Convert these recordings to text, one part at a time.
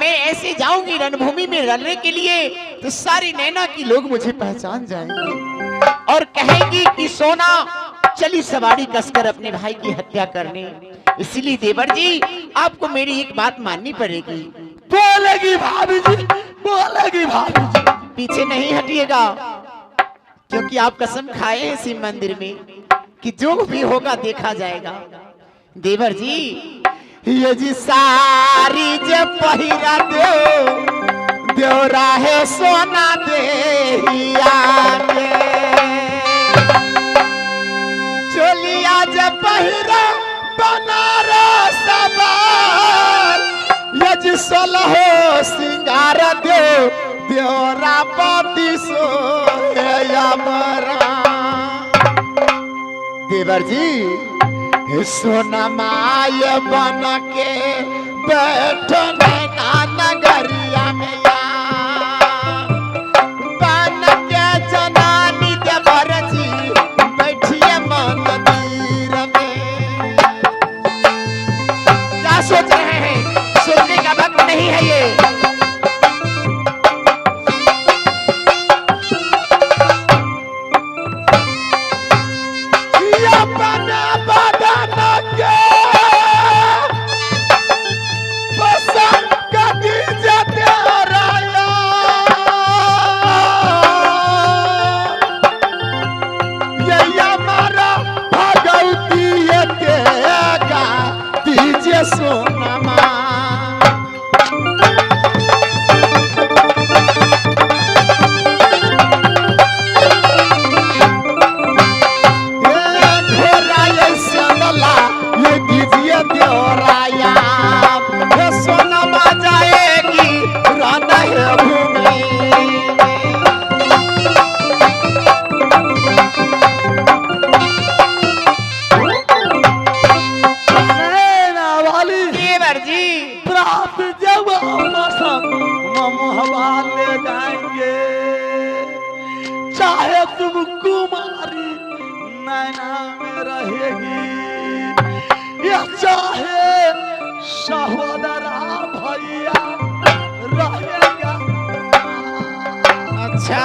मैं ऐसे जाऊंगी रणभूमि में लड़ने के लिए तो सारी नैना की लोग मुझे पहचान जाएंगे और कहेंगी कि सोना चली सवारी कसकर अपने भाई की हत्या करने। इसलिए देवर जी आपको मेरी एक बात माननी पड़ेगी। बोलेगी भाभी जी, बोलेगी भाभी जी। पीछे नहीं हटिएगा क्योंकि आप कसम खाए हैं शिव मंदिर में कि जो भी होगा देखा जाएगा। देवर जी ये जी सारी जब पहिरा दो राहे सोना दे चोलिया जब पहिरा बनारस ये जी सोलहो सिंगार देवरा पति सो देवर जी सोना माय बन के बैठो नैना नगरिया में बन के जनानी देवर जी बैठिए मंदिर में। क्या सोच रहे हैं? सोचने का वक्त नहीं है ये। चाहे तुम कुमारी नैना में रहेगी या चाहे सहोदरा भैया रहेगा। अच्छा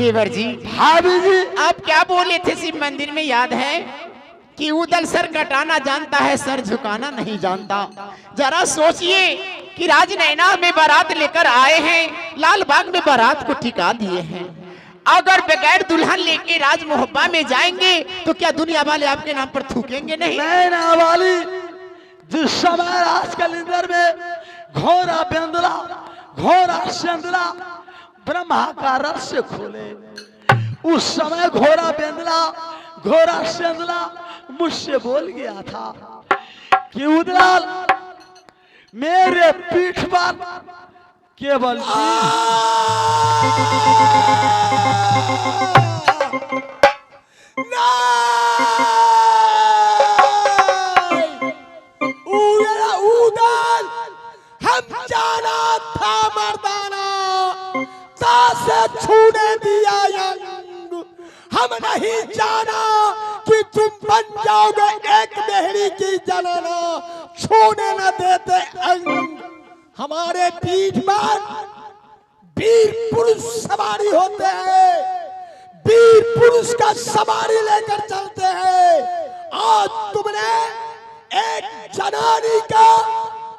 देवर जी, भाभी जी, आप क्या बोले थे शिव मंदिर में याद है कि उदल सर कटाना जानता है सर झुकाना नहीं जानता। जरा सोचिए कि राजनैना में बारात लेकर आए हैं, लाल बाग में बारात को टिका दिए हैं। अगर बगैर दुल्हन लेके राज मोहब्बा में जाएंगे तो क्या दुनिया वाले आपके नाम पर थूकेंगे नहीं? नैना वाली जिस समय राज कैलेंडर में घोरा बेंदला घोरा सेंदला ब्रह्मा का रहस्य खोले, उस समय घोरा बेंदला घोरा सेंदला मुझसे बोल गया था कि उदलाल मेरे पीठ पर केवल उदल हम जाना था मर्दाना से छूने दिया यंग, हम नहीं जाना कि तुम बन जाओगे एक देहरी की जनाना, छूने न देते अंग। हमारे पीठ पर वीर पुरुष सवारी होते हैं, वीर पुरुष का सवारी लेकर चलते हैं। आज तुमने एक जनानी का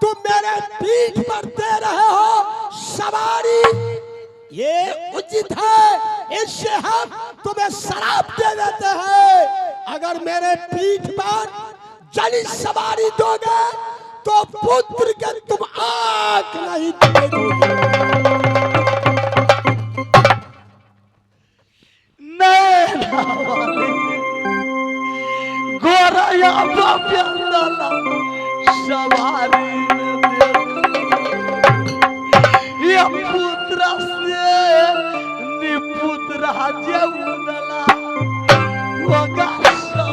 तुम मेरे पीठ पर दे रहे हो सवारी, ये उचित है। इससे हम तुम्हें शराब दे देते हैं। अगर मेरे पीठ पर जली सवारी दोगे तो पुत्र के तुम आंख नहीं देखोगे। गोरा या प्याला सवारी ये पुत्र से निपुत्र जेवला होगा समझता।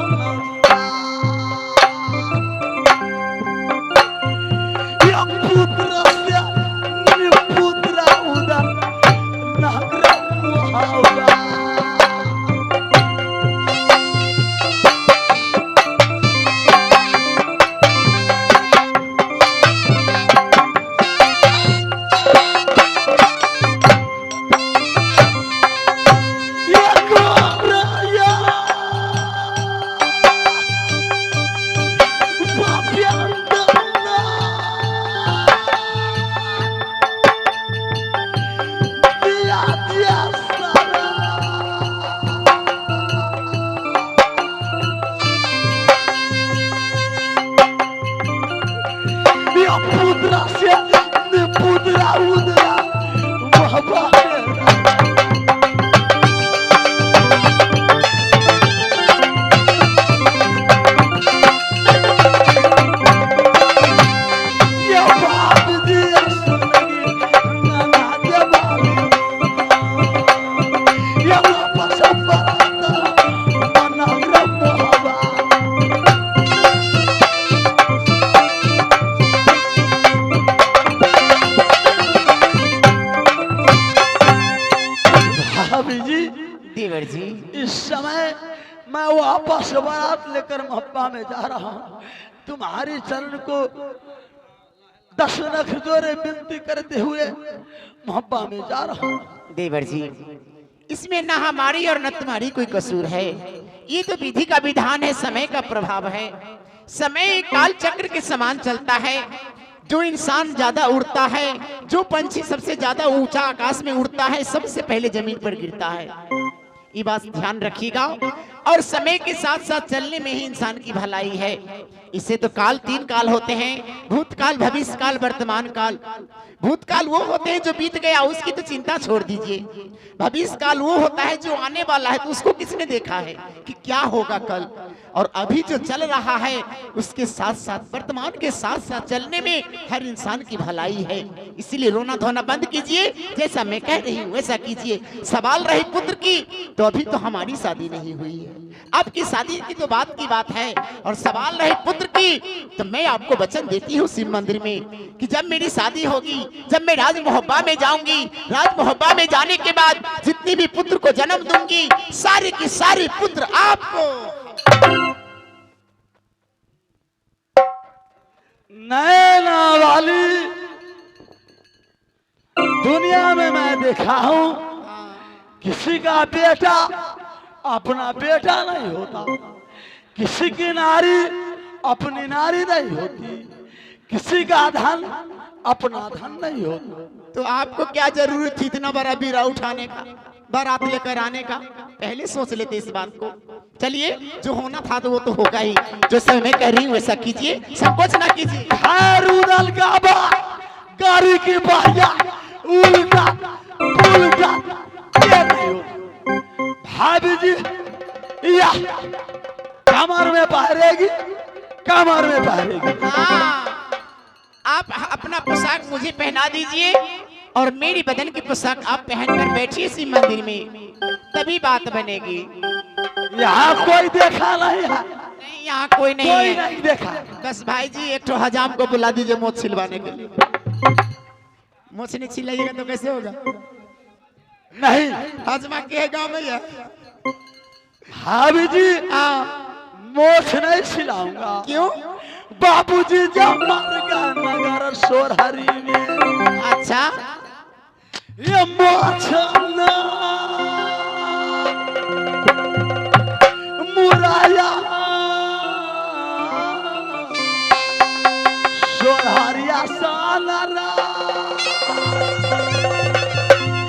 ये पुत्र से निपुत्र उदर नगर होगा। इस समय मैं वापस बारात लेकर महब्बा में जा रहा हूँ। तुम्हारी चरण को 10 लाख जोरे विनती करते हुए महब्बा में जा रहा हूँ। देवर जी, इसमें ना हमारी और न तुम्हारी कोई कसूर है। ये तो विधि का विधान है, समय का प्रभाव है। समय काल चक्र के समान चलता है। जो इंसान ज्यादा उड़ता है, जो पंछी सबसे ज्यादा ऊंचा आकाश में उड़ता है, सबसे पहले जमीन पर गिरता है। ये बात ध्यान रखिएगा। और समय के साथ साथ चलने में ही इंसान की भलाई है। इसे तो काल 3 काल होते हैं, भूतकाल, भविष्य काल, वर्तमान काल। भूतकाल वो होते हैं जो बीत गया, उसकी तो चिंता छोड़ दीजिए। भविष्य काल वो होता है जो आने वाला है, तो उसको किसने देखा है कि क्या होगा कल। और अभी जो चल रहा है उसके साथ साथ, वर्तमान के साथ साथ चलने में हर इंसान की भलाई है। इसीलिए रोना धोना बंद कीजिए। जैसा मैं कह रही हूँ वैसा कीजिए। सवाल रही पुत्र की, तो अभी तो हमारी शादी नहीं हुई है, आपकी शादी की तो बात की बात है। और सवाल रहे पुत्र की, तो मैं आपको वचन देती हूँ शिव मंदिर में कि जब मेरी शादी होगी, जब मैं राज मोहब्बा में जाऊंगी, राज मोहब्बा में जाने के बाद जितनी भी पुत्र को जन्म दूंगी, सारे के सारे पुत्र आपको। नैना वाली दुनिया में मैं देखा हूं, किसी का बेटा अपना बेटा नहीं होता, किसी की नारी अपनी नारी नहीं होती, किसी का धन अपना धन नहीं होता। तो आपको क्या जरूरत थी इतना बड़ा बीरा उठाने का, बारात लेकर आने का? पहले सोच लेते इस बात को। चलिए, जो होना था तो वो तो होगा ही। जो समय मैं कह रही हूँ वैसा कीजिए, संकोच ना कीजिए। रुदल का गाड़ी की बाहिया उल्टा उल्टा ये नहीं हो। भाभी जी या कमर में पहरेगी, कमर में पहरेगी। हाँ, आप अपना पोशाक मुझे पहना दीजिए और मेरी बदन की पोशाक आप पहनकर बैठिए शिव मंदिर में, तभी बात बनेगी। यहाँ कोई देखा नहीं है? नहीं, यहाँ कोई नहीं कोई है। नहीं देखा। बस भाई जी एक तो हजाम को बुला दीजिए मोछ छिलवाने के लिए। मोछ नहीं छिलाइएगा तो कैसे होगा? नहीं, हजमा के गाँव में है। भाभी जी हाँ, मोछ नहीं छिलाऊंगा। क्यों? बाबूजी जब मर गए नगर सोरहरी में। अच्छा, ये मोचना मुराया सोनारिया सानरा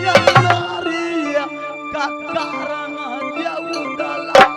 ये नारिया का कारण देवदला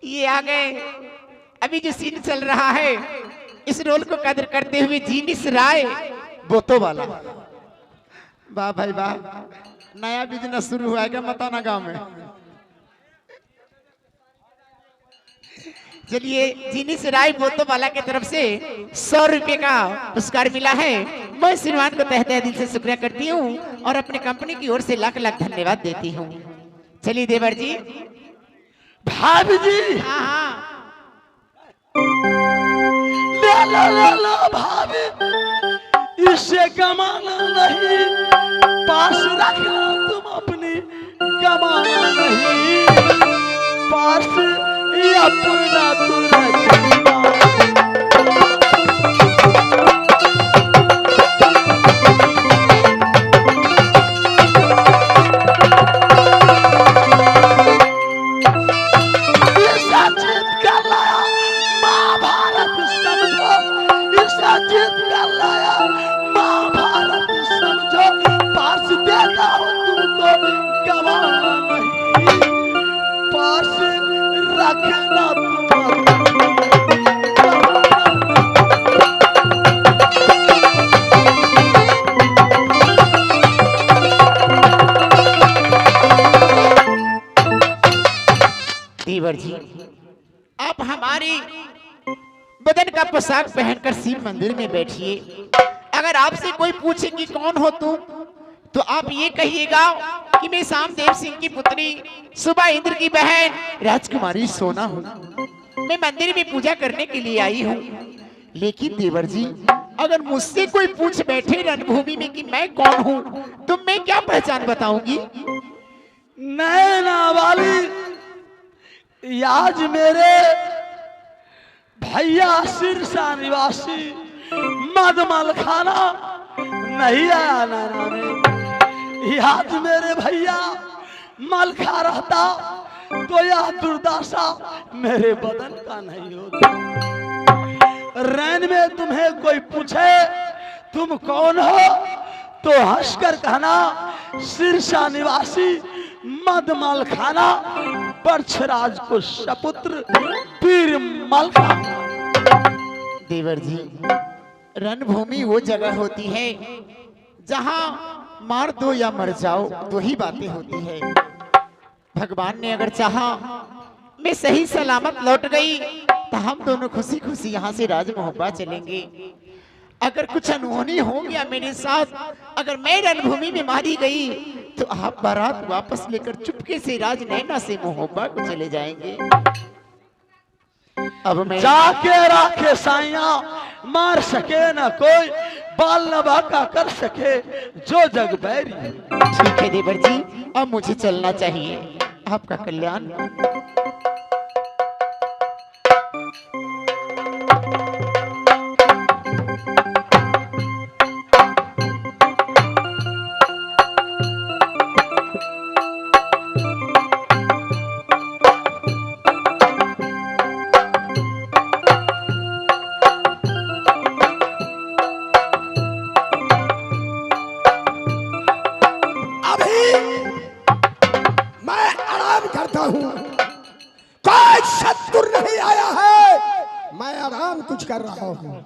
ये आ गए। अभी जो सीन चल रहा है इस रोल को कदर करते हुए जीनिस राय बोतो वाला। वाह भाई वाह, नया बिजनेस शुरू हुआ है क्या मताना गांव में। चलिए जीनिस राय बोतो वाला की तरफ से 100 रुपए का पुरस्कार मिला है। मैं श्रीमान को तहे तहे दिल से शुक्रिया करती हूँ और अपने कंपनी की ओर से लाख लाख धन्यवाद देती हूँ। चलिए देवर जी। भाभी जी हाँ हाँ ले लो भाभी, इससे कमाना नहीं, पास रखना, तुम अपनी कमाना नहीं, पास अपना तुरंत। सचित कर लाया मैंने जीत कर लाया महाभारत समझो पास देता हूँ तुमको गवाना नहीं पास रखना देवर जी, आप हमारी बदन का पोशाक पहनकर शिव मंदिर में बैठिए। अगर आपसे कोई पूछे कि कौन हो तुम, तो आप ये कहिएगा कि मैं सामदेव सिंह की पुत्री सुबह इंद्र की बहन राजकुमारी सोना हूँ। मैं मंदिर में पूजा करने के लिए आई हूँ। लेकिन देवर जी, अगर मुझसे कोई पूछ बैठे रणभूमि में कि मैं कौन हूँ, तो मैं क्या पहचान बताऊंगी? नैना वाली आज मेरे भैया सिरसा निवासी मदमल खाना नहीं आया नैना में। आज मेरे भैया मल खा रहता तो यह दुर्दशा मेरे बदन का नहीं होता। रैन में तुम्हें कोई पूछे तुम कौन हो, तो हंसकर कहना सिरसा निवासी मदमल खाना परछराज को सपुत्र पीर मलका। देवर जी, रणभूमि वो जगह होती है जहां मार दो या मर जाओ, दो ही बातें होती है। भगवान ने अगर चाहा मैं सही सलामत लौट गई तो हम दोनों खुशी खुशी यहाँ से राज मोहब्बा चलेंगे। अगर कुछ अनहोनी हो गया मेरे साथ, अगर मैं रणभूमि में मारी गई, तो आप बारात वापस लेकर चुपके से राज नैना से मोहब्बा को चले जाएंगे। अब मैं जाके राखे साइया मार सके न कोई, बाल न बाका कर सके जो जग बैरी। ठीक है देवर जी, अब मुझे चलना चाहिए। आपका कल्याण। कोई शत्रु नहीं आया है, मैं आराम कुछ कर रहा हूं।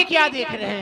क्या देख रहे हैं?